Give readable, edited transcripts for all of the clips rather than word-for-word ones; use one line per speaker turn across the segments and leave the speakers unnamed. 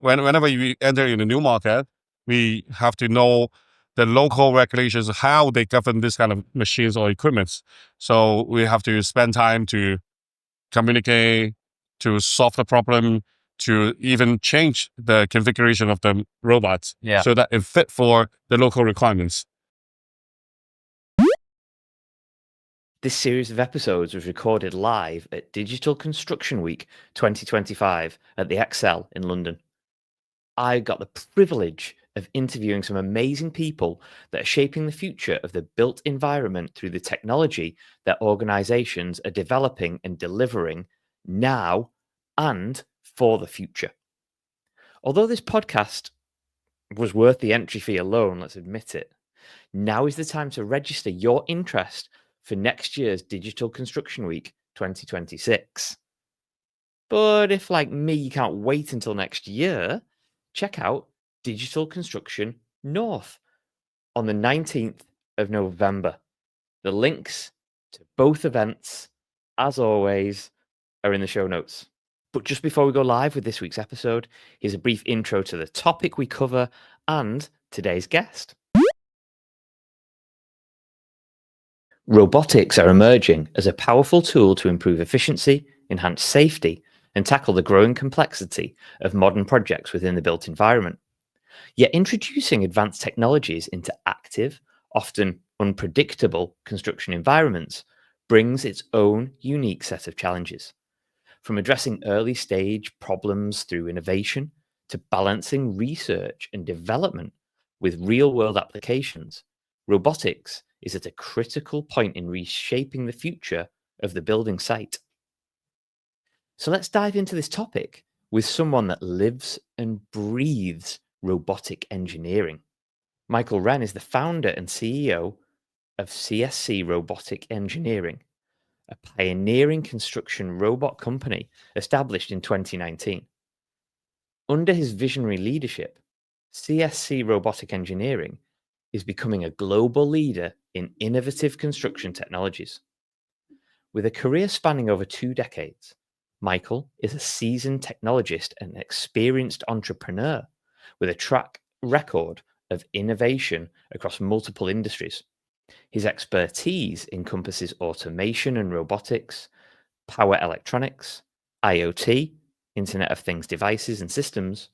whenever you enter in a new market, we have to know the local regulations, how they govern this kind of machines or equipments. So we have to spend time to communicate, to solve the problem, to even change the configuration of the robots so that it fit for the local requirements.
This series of episodes was recorded live at Digital Construction Week 2025 at the Excel in London. I got the privilege of interviewing some amazing people that are shaping the future of the built environment through the technology that organizations are developing and delivering now and for the future. Although this podcast was worth the entry fee alone, let's admit it, now is the time to register your interest for next year's Digital Construction Week 2026. But if, like me, you can't wait until next year, check out Digital Construction North on the 19th of November. The links to both events, as always, are in the show notes. But just before we go live with this week's episode, here's a brief intro to the topic we cover and today's guest. Robotics are emerging as a powerful tool to improve efficiency, enhance safety, and tackle the growing complexity of modern projects within the built environment. Yet introducing advanced technologies into active, often unpredictable construction environments brings its own unique set of challenges. From addressing early stage problems through innovation to balancing research and development with real world applications, robotics is at a critical point in reshaping the future of the building site. So let's dive into this topic with someone that lives and breathes robotic engineering. Michael Wren is the founder and CEO of CSC Robotic Engineering, a pioneering construction robot company established in 2019. Under his visionary leadership, CSC Robotic Engineering is becoming a global leader in innovative construction technologies. With a career spanning over 2 decades, Michael is a seasoned technologist and experienced entrepreneur with a track record of innovation across multiple industries. His expertise encompasses automation and robotics, power electronics, IoT, Internet of Things devices and systems,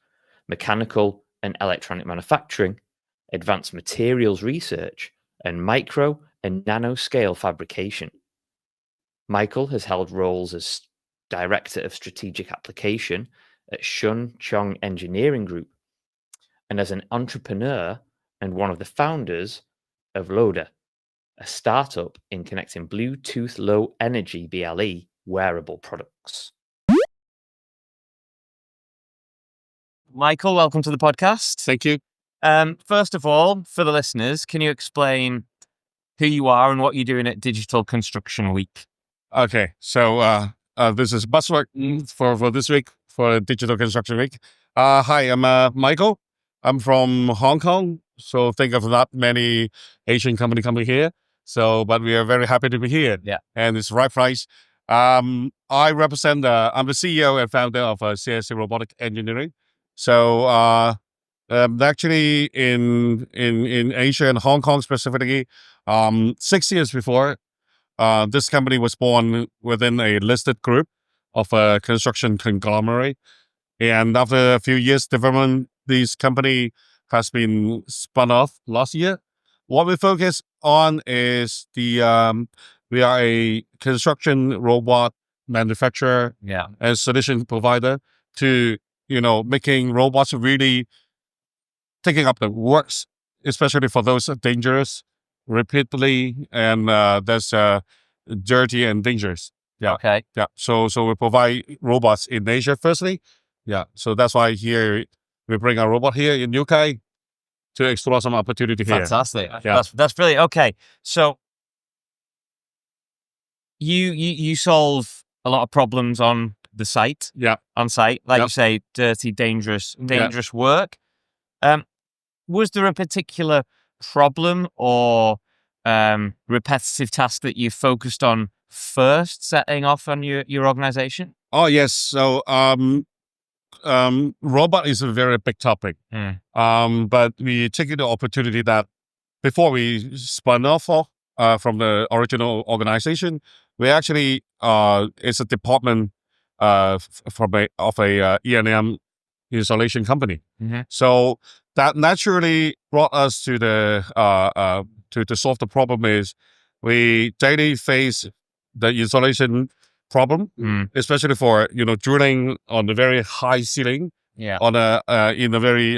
mechanical and electronic manufacturing, advanced materials research, and micro and nanoscale fabrication. Michael has held roles as Director of Strategic Application at Shun Chong Engineering Group, and as an entrepreneur and one of the founders of Loda, a startup in connecting Bluetooth Low Energy BLE wearable products. Michael, welcome to the podcast.
Thank you.
First of all, for the listeners, can you explain who you are and what you're doing at Digital Construction Week?
Okay, so this is buzzword for this week, for Digital Construction Week. Hi, I'm Michael. I'm from Hong Kong, so think of not many Asian company coming here. So, but we are very happy to be here.
Yeah.
And it's right price. I represent, I'm the CEO and founder of CSC Robotic Engineering. So, actually in Asia and Hong Kong specifically, 6 years before, this company was born within a listed group of a construction conglomerate. And after a few years development, this company has been spun off last year. What we focus on is we are a construction robot manufacturer and solution provider to, making robots really taking up the works, especially for those dangerous, repeatedly, and that's dirty and dangerous. Yeah.
Okay.
Yeah. So we provide robots in Asia firstly. Yeah. So that's why here we bring a robot here in UK to explore some opportunity here.
Fantastic.
Yeah.
That's brilliant. Okay. So you solve a lot of problems on the site.
Yeah.
On site, like you say, dirty, dangerous work. Was there a particular problem or repetitive task that you focused on first setting off on your organization?
Oh, yes. So robot is a very big topic. But we take the opportunity that before we spun off from the original organization, we actually it's a department from of a E&M installation company. So that naturally brought us to the to solve the problem is we daily face the installation problem, especially for drilling on the very high ceiling, on a in a very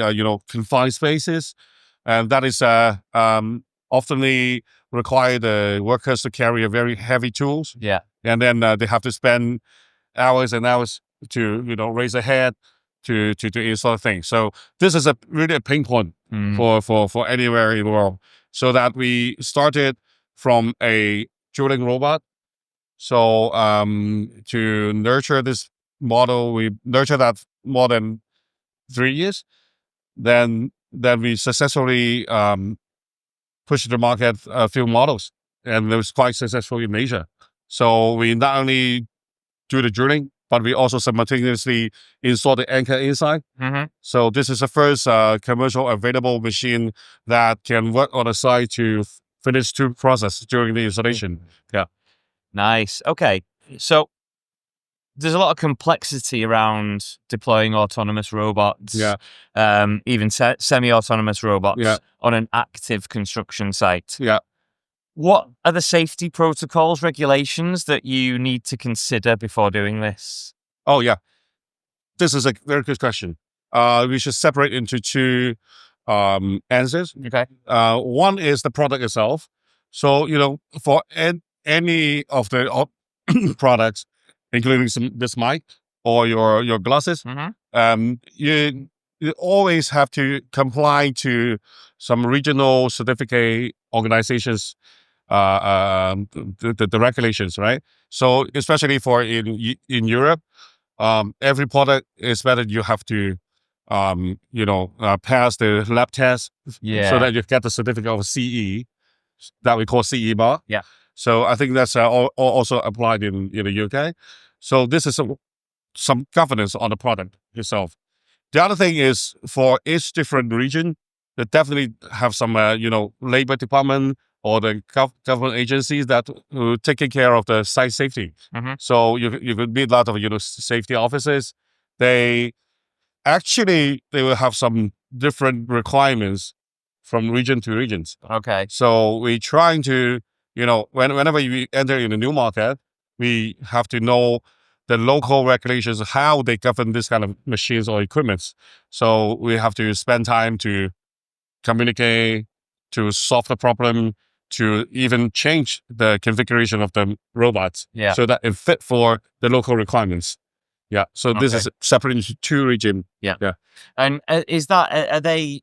confined spaces, and that is often require the workers to carry a very heavy tools, and then they have to spend hours and hours to raise a head to install things. So this is really a pain point for anywhere in the world. So that we started from a drilling robot. So to nurture this model, we nurtured that more than 3 years. Then we successfully pushed the market a few models, and it was quite successful in Asia. So we not only do the drilling, but we also simultaneously install the anchor inside. So this is the first commercial available machine that can work on the site to finish tube process during the installation. Yeah.
Nice. Okay. So there's a lot of complexity around deploying autonomous robots. Even semi-autonomous robots on an active construction site. What are the safety protocols, regulations that you need to consider before doing this?
Oh, yeah. This is a very good question. We should separate into two answers.
Okay.
One is the product itself. So, for any of the products, including this mic or your glasses, you always have to comply to some regional certificate organizations, the regulations, right? So especially for in Europe, every product is better. You have to, pass the lab test so that you get the certificate of CE that we call CE bar. So I think that's also applied in the UK. So this is some governance on the product itself. The other thing is for each different region, they definitely have some, labor department or the government agencies that taking care of the site safety. So you could meet a lot of safety officers. They will have some different requirements from region to regions.
Okay.
So we're trying to whenever we enter in a new market, we have to know the local regulations, how they govern this kind of machines or equipments. So we have to spend time to communicate, to solve the problem, to even change the configuration of the robots so that it fit for the local requirements. So this is separate into two regions.
And are they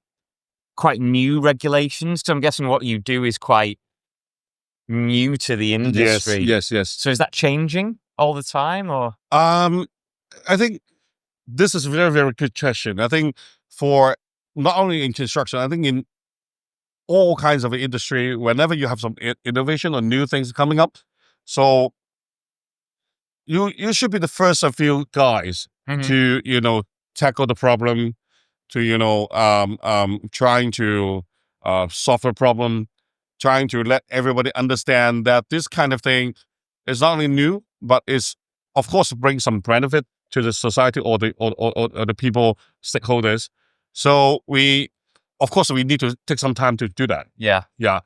quite new regulations? So I'm guessing what you do is quite new to the industry.
Yes.
So is that changing all the time, or?
I think this is a very, very good question. I think for not only in construction, I think in all kinds of industry, whenever you have some innovation or new things coming up, so you should be the first of few guys to tackle the problem, to trying to solve a problem, trying to let everybody understand that this kind of thing is not only new, but is, of course, bring some benefit to the society or the people, stakeholders. So of course, we need to take some time to do that.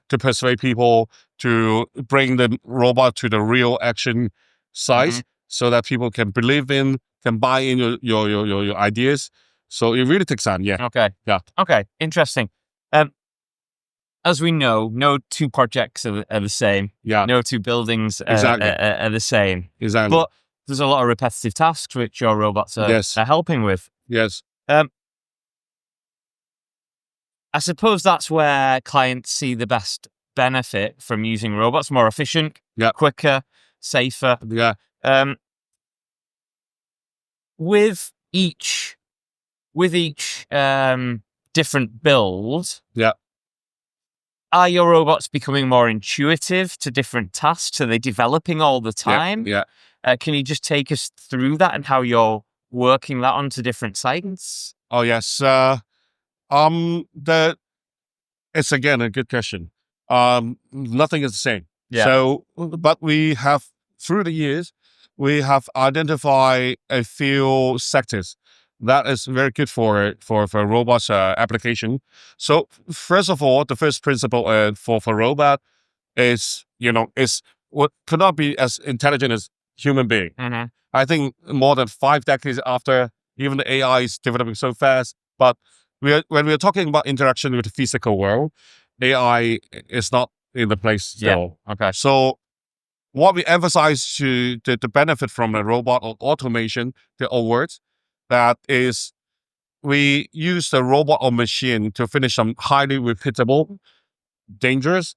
To persuade people to bring the robot to the real action site so that people can believe in, can buy in your ideas. So it really takes time.
Okay. Interesting. As we know, no two projects are the same. No two buildings are the same.
Exactly.
But there's a lot of repetitive tasks which your robots are helping with.
Yes.
I suppose that's where clients see the best benefit from using robots. More efficient, quicker, safer. With each different build, are your robots becoming more intuitive to different tasks? Are they developing all the time?
Yeah.
Can you just take us through that and how you're working that onto different sites?
Oh yes. It's again a good question. Nothing is the same.
Yeah.
So, but we have through the years, we have identified a few sectors that is very good for robots application. So, first of all, the first principle for robot is is what could not be as intelligent as human being.
Mm-hmm.
I think more than 5 decades after, even the AI is developing so fast. But when we are talking about interaction with the physical world, AI is not in the place still.
Yeah. Okay.
So what we emphasize to the benefit from the robot or automation, the old words, that is we use the robot or machine to finish some highly repeatable, dangerous,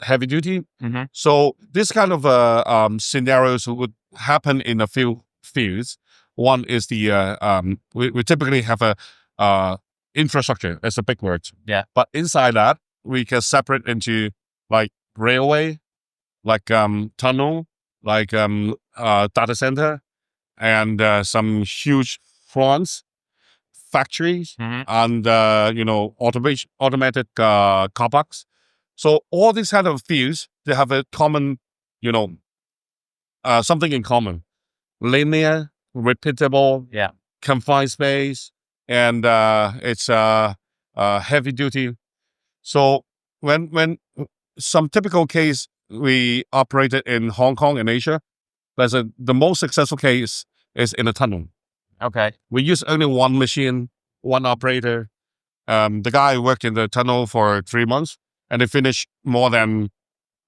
heavy duty.
Mm-hmm.
So this kind of scenarios would happen in a few fields. One is we typically have a infrastructure. That's a big word.
Yeah.
But inside that, we can separate into like railway, like tunnel, like data center, and some huge plants, factories,
Mm-hmm.
and automated car parks. So all these kind of fields, they have a common, something in common: linear, repeatable,
Yeah.
confined space, and it's heavy duty. So when some typical case we operated in Hong Kong and Asia, the most successful case is in a tunnel.
Okay.
We use only one machine, one operator. The guy worked in the tunnel for 3 months, and they finished more than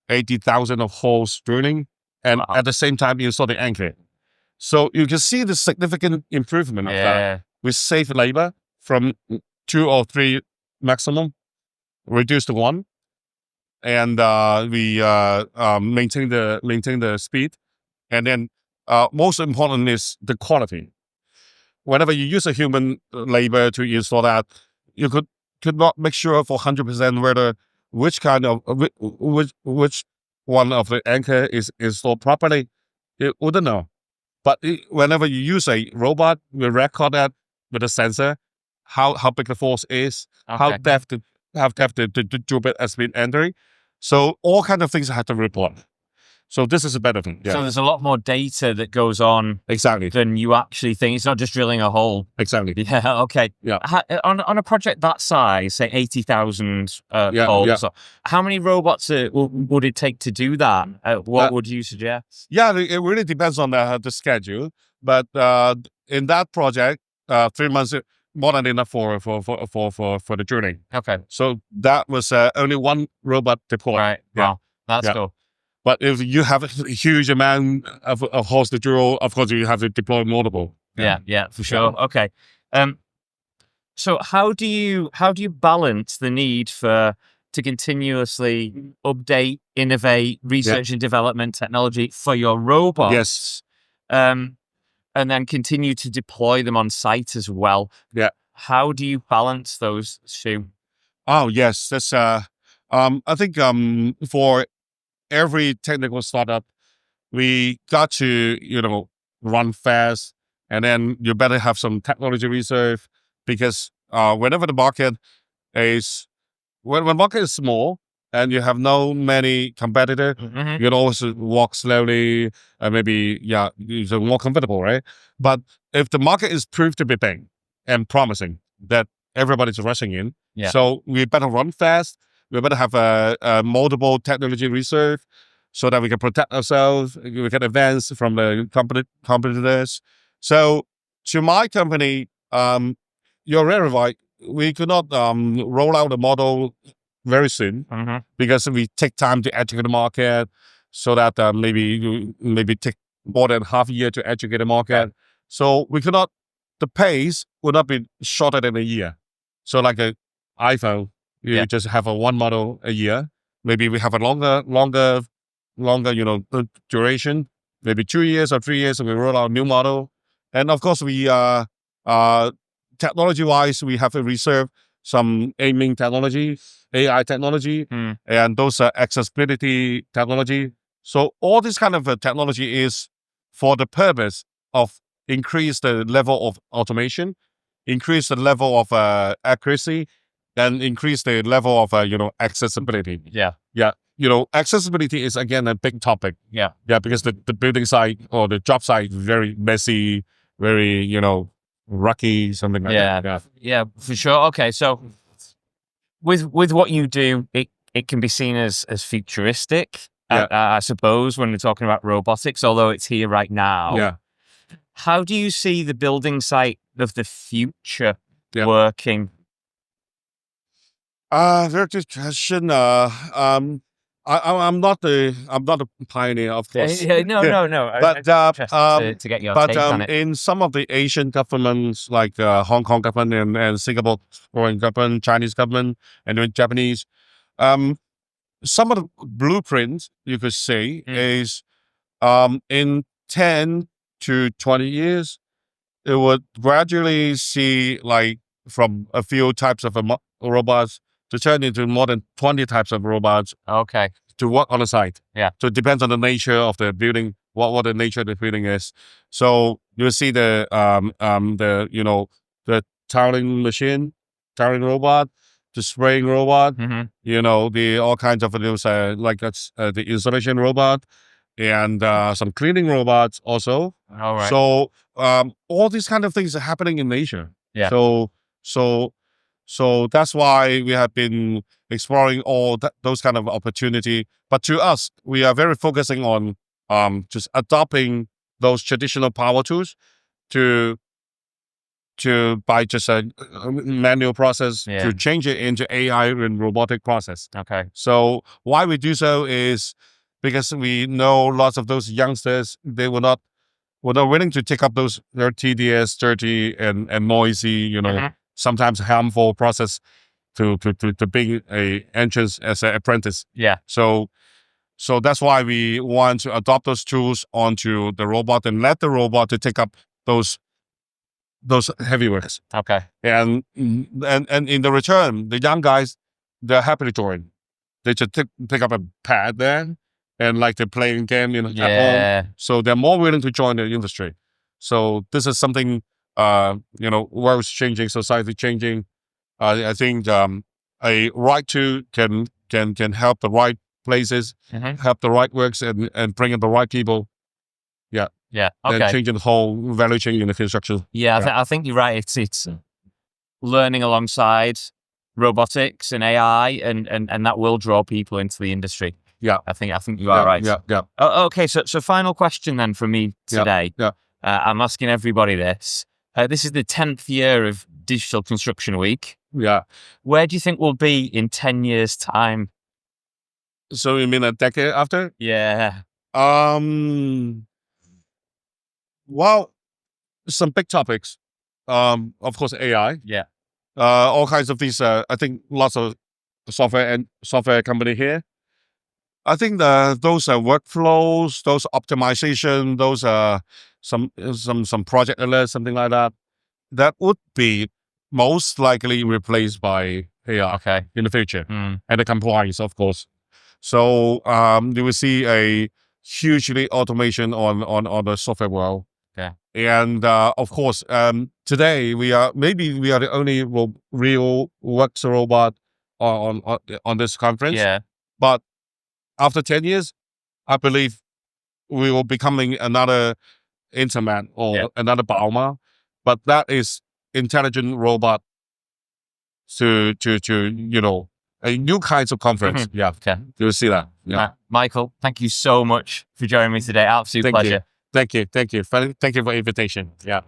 80,000 of holes drilling, and
Wow.
at the same time, you saw the anchor. So you can see the significant improvement of that. We save labor from 2 or 3 maximum, reduce to 1, and we maintain the speed. And then most important is the quality. Whenever you use a human labor to install that, you could not make sure for 100% whether which kind of which one of the anchor is installed properly. You wouldn't know. But whenever you use a robot, we record that with a sensor, how big the force is, how depth the drill has been entering. So all kind of things have to report. So this is a benefit. Yeah.
So there's a lot more data that goes on
Exactly.
than you actually think. It's not just drilling a hole.
Exactly.
Yeah. Okay.
Yeah.
On a project that size, say 80,000 holes.
yeah.
So how many robots would it take to do that? What would you suggest?
Yeah, it really depends on the schedule. But in that project, 3 months more than enough for the journey.
Okay.
So that was only one robot deployed.
Right.
Yeah.
Wow. That's cool.
But if you have a huge amount of holes to drill, of course you have to deploy multiple.
Yeah, for sure. Okay. So how do you balance the need to continuously update, innovate, research and development technology for your robots?
Yes.
And then continue to deploy them on site as well.
Yeah.
How do you balance those two?
Oh yes, that's I think for every technical startup, we got to run fast, and then you better have some technology reserve, because whenever the market is when market is small and you have no many competitor, you can always walk slowly and maybe you're more comfortable, right? But if the market is proved to be big and promising, that everybody's rushing in, so we better run fast. We better have a multiple technology reserve, so that we can protect ourselves, we can advance from the competitors. So to my company, you're very right. We could not roll out the model very soon, because we take time to educate the market, so that maybe take more than half a year to educate the market. Okay. So we could not, the pace would not be shorter than a year. So like an iPhone, you just have one model a year. Maybe we have a longer duration, maybe 2 years or 3 years, and we roll out a new model. And of course, we technology-wise, we have to reserve some aiming technology, AI technology, and those accessibility technology. So all this kind of technology is for the purpose of increase the level of automation, increase the level of accuracy, and increase the level of accessibility.
Yeah.
Accessibility is again a big topic.
Yeah.
Because the building site or the job site is very messy, very rocky, something like that.
Yeah, for sure. Okay, so with what you do, it can be seen as futuristic. I suppose when we're talking about robotics, although it's here right now.
Yeah.
How do you see the building site of the future working?
Very good question. I'm not a pioneer, of course.
No.
But
To get your take on it.
in some of the Asian governments, like Hong Kong government and Singapore foreign government, Chinese government, and then Japanese, some of the blueprints you could say is in 10 to 20 years, it would gradually see like from a few types of robots to turn into more than 20 types of robots.
Okay.
To work on the site.
Yeah.
So it depends on the nature of the building, what the nature of the building is. So you'll see the tiling machine, tiling robot, the spraying robot, the all kinds of those like that's the installation robot, and some cleaning robots also.
All right.
So all these kind of things are happening in Asia.
Yeah.
So that's why we have been exploring all those kind of opportunity. But to us, we are very focusing on just adopting those traditional power tools to by just a manual process to change it into AI and robotic process.
Okay.
So why we do so is because we know lots of those youngsters, they were not willing to take up those tedious, dirty, and noisy, sometimes harmful process to being a entrance as an apprentice.
Yeah.
So that's why we want to adopt those tools onto the robot and let the robot to take up those heavy works.
Okay.
And in the return, the young guys, they're happy to join. They just pick up a pad there and like they're playing game at home. So they're more willing to join the industry. So this is something world's changing, society changing. I think a right tool can help the right places, help the right works, and bring in the right people. Yeah.
Yeah. Okay.
And changing the whole value chain in the construction.
Yeah, I think you're right. It's learning alongside robotics and AI, and that will draw people into the industry.
Yeah.
I think you are right.
Yeah.
Okay. So final question then for me today.
Yeah.
I'm asking everybody this. This is the 10th year of Digital Construction Week.
Yeah.
Where do you think we'll be in 10 years' time?
So you mean a decade after?
Yeah.
Well, some big topics. Of course, AI.
Yeah.
All kinds of these. I think lots of software company here. I think those workflows, those optimization, those some project alerts, something like that. That would be most likely replaced by AI in the future, and the compliance, of course. So you will see a hugely automation on the software world.
Okay.
And of course, today we are the only real works robot on this conference.
Yeah.
But after 10 years, I believe we will becoming another Internet or another Bauma, but that is intelligent robot to a new kinds of conference. Yeah.
Okay.
You'll see that. Yeah.
Michael, thank you so much for joining me today. Absolute pleasure.
Thank you. Thank you for the invitation. Yeah.